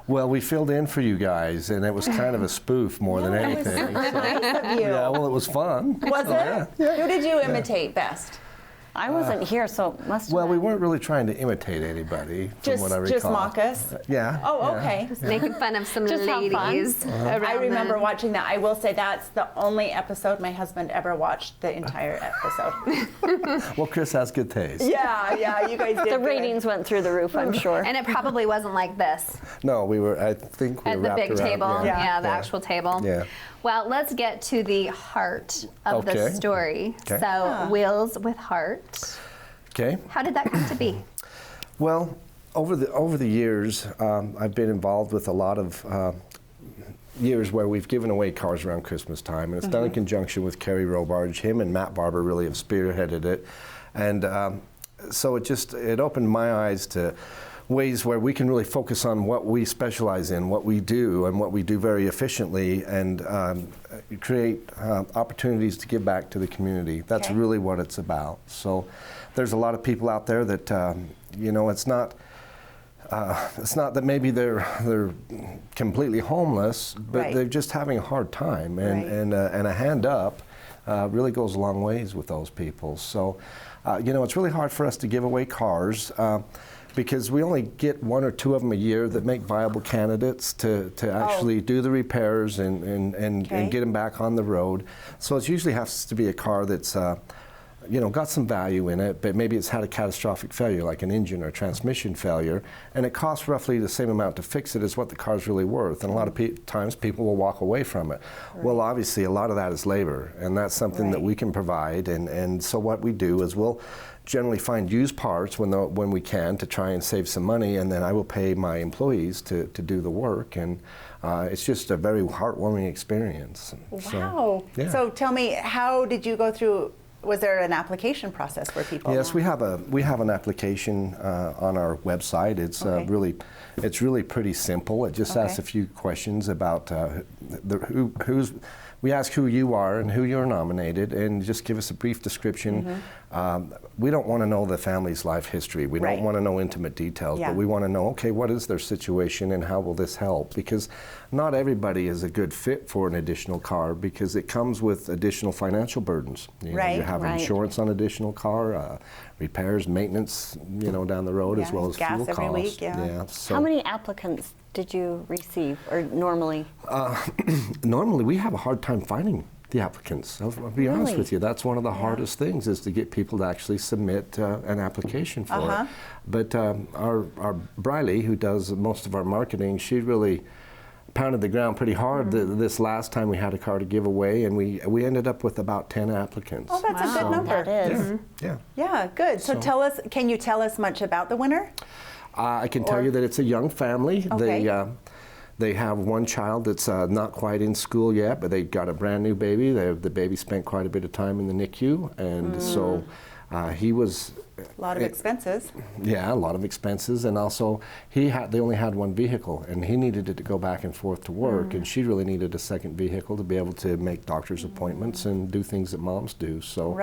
Well, we filled in for you guys, and it was kind of a spoof more than It was anything. super nice of you. Yeah, well, it was fun. Was it? Who did you imitate best? I wasn't here, so it must have Well, we been. weren't really trying to imitate anybody, from what I recall. Just mock us? Yeah. Oh, yeah. okay. Just making fun of some Just have fun. ladies around I remember then. watching that. I will say that's the only episode my husband ever watched, the entire episode. Well, Chris has good taste. Yeah, you guys did The good. ratings went through the roof, I'm sure. And it probably wasn't like this No, I think we at were the wrapped big around. table. Yeah. The actual table. Yeah. Well, let's get to the heart of the Okay. story. Okay. So, Wheels with Heart. Okay. How did that come to be? Well, over the years, I've been involved with a lot of years where we've given away cars around Christmas time, and it's done in conjunction with Kerry Robarge. Him and Matt Barber really have spearheaded it, and so it opened my eyes to ways where we can really focus on what we specialize in, what we do, and what we do very efficiently, and create opportunities to give back to the community. That's Okay. really what it's about. So there's a lot of people out there that, it's not that maybe they're completely homeless, but Right. they're just having a hard time, and a hand up really goes a long ways with those people. So, it's really hard for us to give away cars. Because we only get one or two of them a year that make viable candidates to actually do the repairs and get them back on the road. So it usually has to be a car that's got some value in it, but maybe it's had a catastrophic failure, like an engine or transmission failure, and it costs roughly the same amount to fix it as what the car's really worth. And a lot of times people will walk away from it. Right. Well, obviously, a lot of that is labor, and that's something that we can provide. And so what we do is we'll generally find used parts when we can to try and save some money, and then I will pay my employees to do the work, and it's just a very heartwarming experience. Wow. So, yeah. So tell me, how did you go through? Was there an application process for people? Yes, we have an application on our website. It's really pretty simple. It just asks a few questions about we ask who you are and who you're nominated, and just give us a brief description. We don't want to know the family's life history. We don't want to know intimate details, but we want to know, okay, what is their situation and how will this help? Because not everybody is a good fit for an additional car, because it comes with additional financial burdens. You have insurance on additional car, repairs, maintenance, down the road, as well as gas fuel every costs. week, So How many applicants did you receive, or normally? normally we have a hard time finding the applicants. I'll be honest with you. That's one of the hardest things, is to get people to actually submit an application for it. But our Briley, who does most of our marketing, she really pounded the ground pretty hard this last time we had a car to give away, and we ended up with about 10 applicants. Oh, that's a good number. That is. Yeah, good. So can you tell us much about the winner? I can tell you that it's a young family. Okay. They have one child that's not quite in school yet, but they got a brand new baby. The baby spent quite a bit of time in the NICU, and so he was... A lot of expenses. Yeah, a lot of expenses, and also they only had one vehicle, and he needed it to go back and forth to work, and she really needed a second vehicle to be able to make doctor's appointments and do things that moms do. So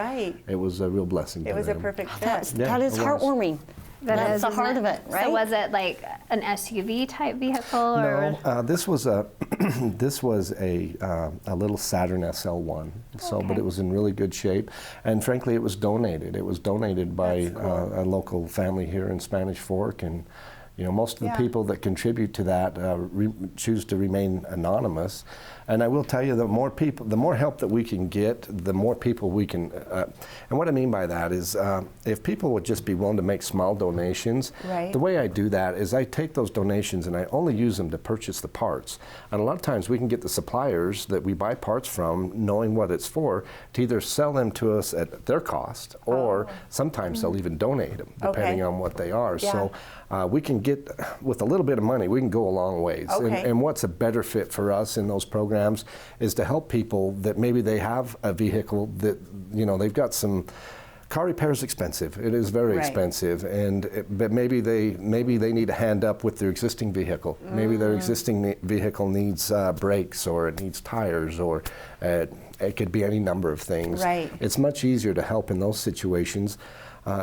it was a real blessing. It was a perfect fit. That is heartwarming. That's the heart of it, right? So was it like an SUV type vehicle, or? No, this was a little Saturn SL1. So, but it was in really good shape, and frankly, it was donated. It was donated by a local family here in Spanish Fork, and most of the people that contribute to that choose to remain anonymous. And I will tell you, the more help that we can get, the more people we can. And what I mean by that is, if people would just be willing to make small donations, the way I do that is I take those donations and I only use them to purchase the parts. And a lot of times we can get the suppliers that we buy parts from, knowing what it's for, to either sell them to us at their cost, or sometimes they'll even donate them, depending on what they are. So we can get get, with a little bit of money, we can go a long ways. Okay. And what's a better fit for us in those programs is to help people that maybe they have a vehicle that, you know, they've got some. Car repair is expensive. It is very expensive, but maybe they need a hand up with their existing vehicle. Maybe their existing vehicle needs brakes, or it needs tires, or it could be any number of things. Right. It's much easier to help in those situations.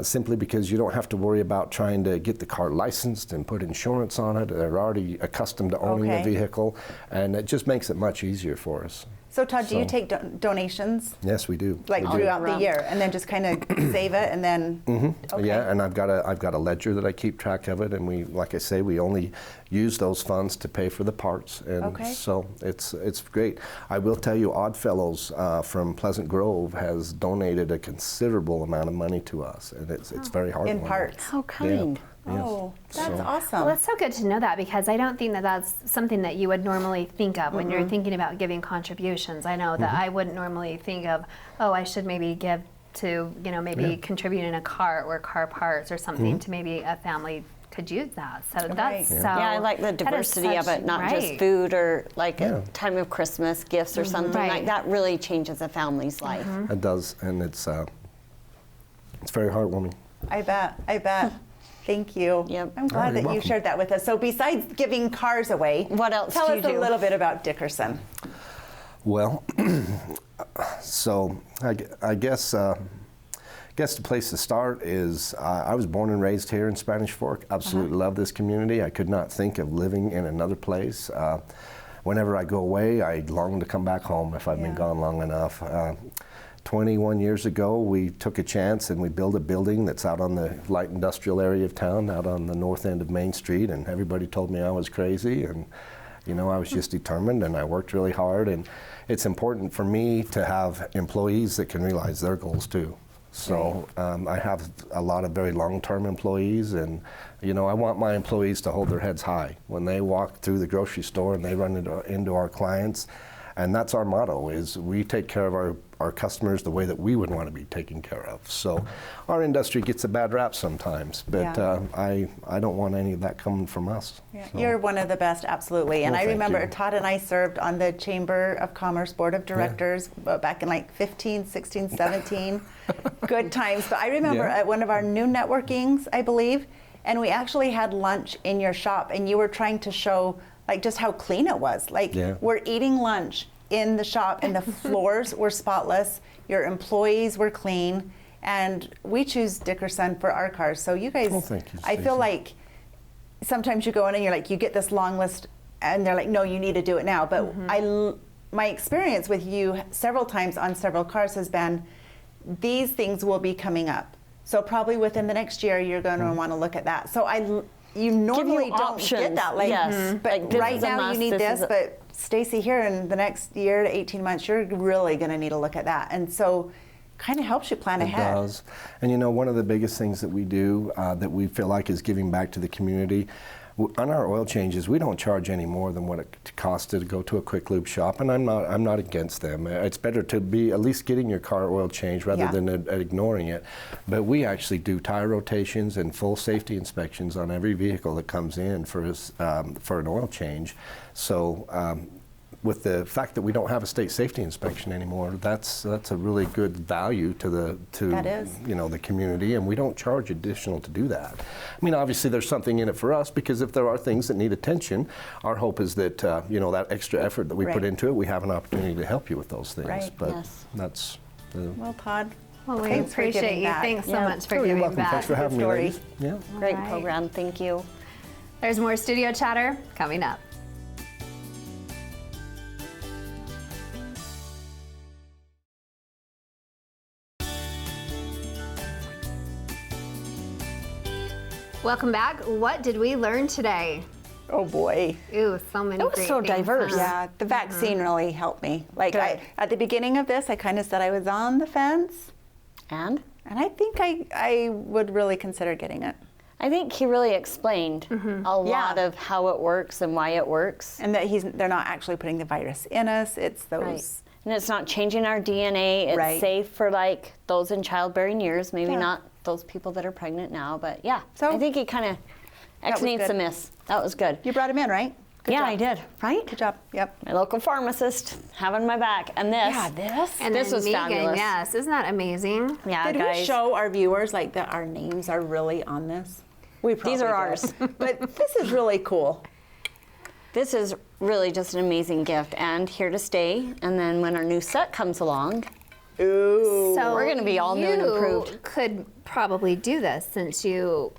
Simply because you don't have to worry about trying to get the car licensed and put insurance on it. They're already accustomed to owning the vehicle, and it just makes it much easier for us. So Todd, do you take donations? Yes, we do. Like we do. throughout the year, and then just kind of save it, and then. Okay. Yeah, and I've got a ledger that I keep track of it, and we, like I say, we only use those funds to pay for the parts, and so it's great. I will tell you, Oddfellows from Pleasant Grove has donated a considerable amount of money to us, and it's very hard. In parts. How kind. Yeah. Oh, that's So- awesome. Well, it's so good to know that, because I don't think that that's something that you would normally think of when you're thinking about giving contributions. I know that I wouldn't normally think of, oh, I should maybe give to, you know, maybe contributing a car or car parts or something to maybe a family could use that. So that's so. Yeah, I like the that is diversity of such- it, not just right. food or like Yeah. a time of Christmas gifts or something Right. like that. Really changes a family's life. It does, and it's very heartwarming. I bet. Thank you. Yep. I'm glad you're that you welcome. shared that with us. So besides giving cars away, What else tell do us you a do? little bit about Dickerson. Well, so I guess the place to start is I was born and raised here in Spanish Fork. Absolutely love this community. I could not think of living in another place. Whenever I go away, I long to come back home if I've been gone long enough. 21 years ago, we took a chance and we built a building that's out on the light industrial area of town, out on the north end of Main Street, and everybody told me I was crazy, and you know, I was just determined, and I worked really hard, and it's important for me to have employees that can realize their goals too. So I have a lot of very long-term employees, and you know, I want my employees to hold their heads high when they walk through the grocery store and they run into our clients. And that's our motto, is we take care of our customers the way that we would want to be taken care of. So our industry gets a bad rap sometimes, but I don't want any of that coming from us. Yeah. So. You're one of the best, absolutely. And Well, I thank remember you. Todd and I served on the Chamber of Commerce Board of Directors back in like 15, 16, 17. Good times. But I remember at one of our new networkings, I believe, and we actually had lunch in your shop, and you were trying to show like just how clean it was. Like we're eating lunch in the shop, and the floors were spotless. Your employees were clean, and we choose Dickerson for our cars. So you guys, Well, thank you, I feel Stacey. like sometimes you go in and you're like, you get this long list, and they're like, no, you need to do it now. But my experience with you several times on several cars has been, these things will be coming up. So probably within the next year, you're going to want to look at that. So you normally don't options. get that. Like, Yes. but Like, this right is a now you must, need this this, is a- but Stacy, here in the next year to 18 months, you're really going to need to look at that. And so kind of helps you plan ahead. It does. And you know, one of the biggest things that we do that we feel like is giving back to the community, on our oil changes, we don't charge any more than what it costs to go to a quick lube shop, and I'm not against them. It's better to be at least getting your car oil changed rather than ignoring it. But we actually do tire rotations and full safety inspections on every vehicle that comes in for an oil change. So with the fact that we don't have a state safety inspection anymore, that's a really good value to That is. you know, the community, and we don't charge additional to do that. I mean, obviously there's something in it for us, because if there are things that need attention, our hope is that you know, that extra effort that we put into it, we have an opportunity to help you with those things. Right. But Yes. that's Well, Todd, Well, we thanks for appreciate giving you. back. Thanks so Yeah. much for you're giving welcome. back. Thanks for having me, story. ladies. Yeah. Great right. program. Thank you. There's more studio chatter coming up. Welcome back. What did we learn today? oh boy. Ooh, so many It was great so things, diverse. huh? Yeah, the vaccine really helped me. Like Good. at the beginning of this, I kind of said I was on the fence, And and I think I would really consider getting it. I think he really explained a lot of how it works and why it works. And that they're not actually putting the virus in us. It's those. Right. And it's not changing our DNA. It's Right. safe for like those in childbearing years, maybe Yeah. not those people that are pregnant now, but yeah. So- I think he kind of X was needs good. a miss. That was good. You brought him in, right? Good Yeah, job. I did. Right? Good job. Yep. My local pharmacist having my back. And this. Yeah, this. And This then was Megan, fabulous. yes, isn't that amazing? Yeah, Did guys. we show our viewers like that our names are really on this? We probably These are did. ours. But this is really cool. This is really just an amazing gift and here to stay. And then when our new set comes along, Ooh. So We're gonna be all new and you improved. Could probably do this since you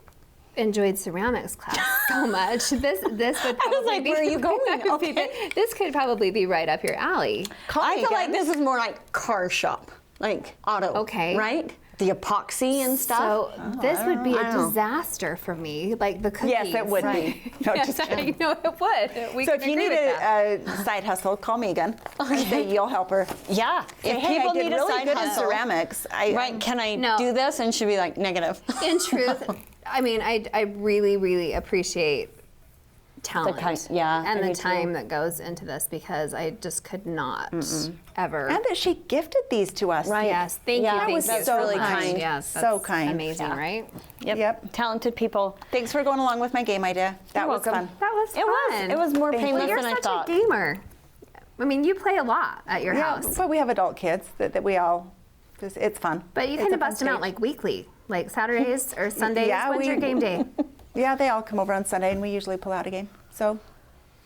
enjoyed ceramics class so much. This would probably like, be, where are you going? Okay. This could probably be right up your alley. I me feel like again. this is more like car shop, like auto. Okay. Right? The epoxy and stuff. So this would be I a don't know. disaster for me, like the cookies. Yes, it would be. No, Yes, just I kidding. know it would. We So can if you agree need with that. a side hustle, call Megan. And say you'll help her. Yeah. Say, If hey, people I did need a really side good hustle, in ceramics. right? Can I No. do this? And she'd be like, negative. In truth, I mean, I really, really appreciate talent yeah, I and do the too. time that goes into this because I just could not ever. And that she gifted these to us. Right. Yes, thank Yeah, you. that Thank was you so really much. kind. Yes, So that's kind. Amazing, Yeah. right? Yep. Talented people. Thanks for going along with my game idea. That You're was welcome. fun. That was It was. fun. It was more Thank you. painless Well, you're than I such thought. a gamer. I mean, you play a lot at your Yeah, house, but we have adult kids that we all. It's fun. but you It's kind a of fun bust them out stage. like weekly, like Saturdays or Sundays. Yeah, When's your game day? Yeah, they all come over on Sunday, and we usually pull out a game. So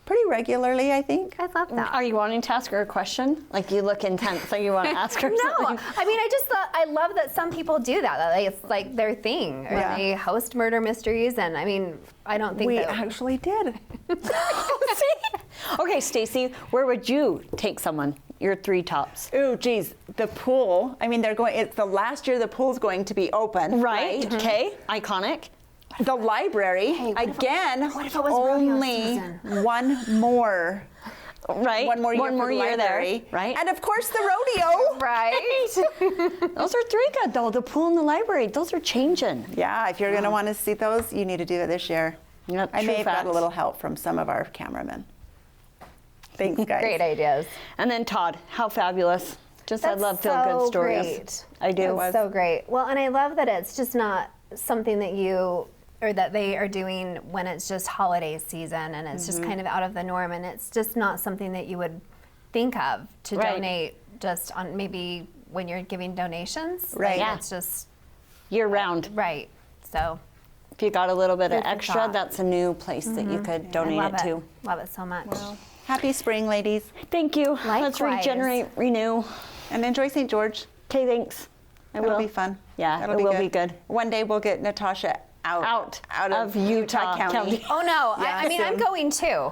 pretty regularly, I think. I love that. Are you wanting to ask her a question? Like you look intense, like you want to ask her No, something. I mean, I just thought I love that some people do that. Like, it's like their thing. Or Yeah. they host murder mysteries, and I mean, I don't think We that. actually did. Okay, Stacy, where would you take someone? Your 3 tops. Ooh, geez, the pool. I mean, they're going. It's the last year the pool's going to be open. Right? Okay. Iconic. The library again. what if it was rodeo only season? one more? Right. One more year, for the year there. library. Right. And of course the rodeo. Right. Those are 3 good though. The pool and the library. Those are changing. Yeah, if you're going to want to see those, you need to do it this year. Yep, I true may have got facts. a little help from some of our cameramen. Thanks, guys. Great ideas. And then Todd, how fabulous. Just I That's love feel-good so stories. great. I do. That's so great. Well, and I love that it's just not something that you or that they are doing when it's just holiday season and it's just kind of out of the norm and it's just not something that you would think of to Right. donate just on maybe when you're giving donations. Right. Like, Yeah. It's just Year round. right. So If you got a little bit of Food for extra, thought. that's a new place that you could donate I love it to. Love it so much. Happy spring, ladies. Thank you. Let's Likewise. regenerate, renew. And enjoy St. George. Okay, thanks. I It'll will. be fun. Yeah, That'll it will be good. One day we'll get Natasha out of Utah County. Oh no! Yeah, I mean, I'm soon. going too.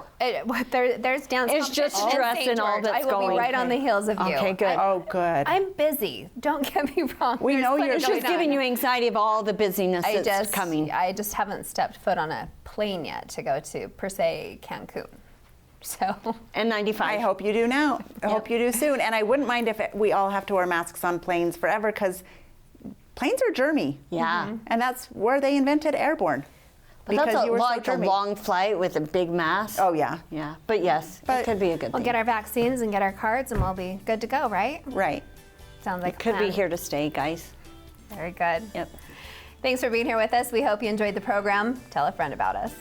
There's dance. It's just competition in stress St. and all George. that's I will going. be right on the heels of you. Okay, good. Oh, good. I'm busy. Don't get me wrong. We There's know plenty you're It's going just giving on. you anxiety of all the busyness that's coming. I just haven't stepped foot on a plane yet to go to per se Cancun. So And 95. I hope you do now. I hope you do soon. And I wouldn't mind if we all have to wear masks on planes forever because planes are germy. Yeah. And that's where they invented airborne. But that's you were like so a germy. long flight with a big mask. Oh, yeah. Yeah. But yes, But it could be a good we'll thing. get our vaccines and get our cards, and we'll be good to go. Right? Right. Sounds like a Could be plan. here to stay, guys. Very good. Yep. Thanks for being here with us. We hope you enjoyed the program. Tell a friend about us.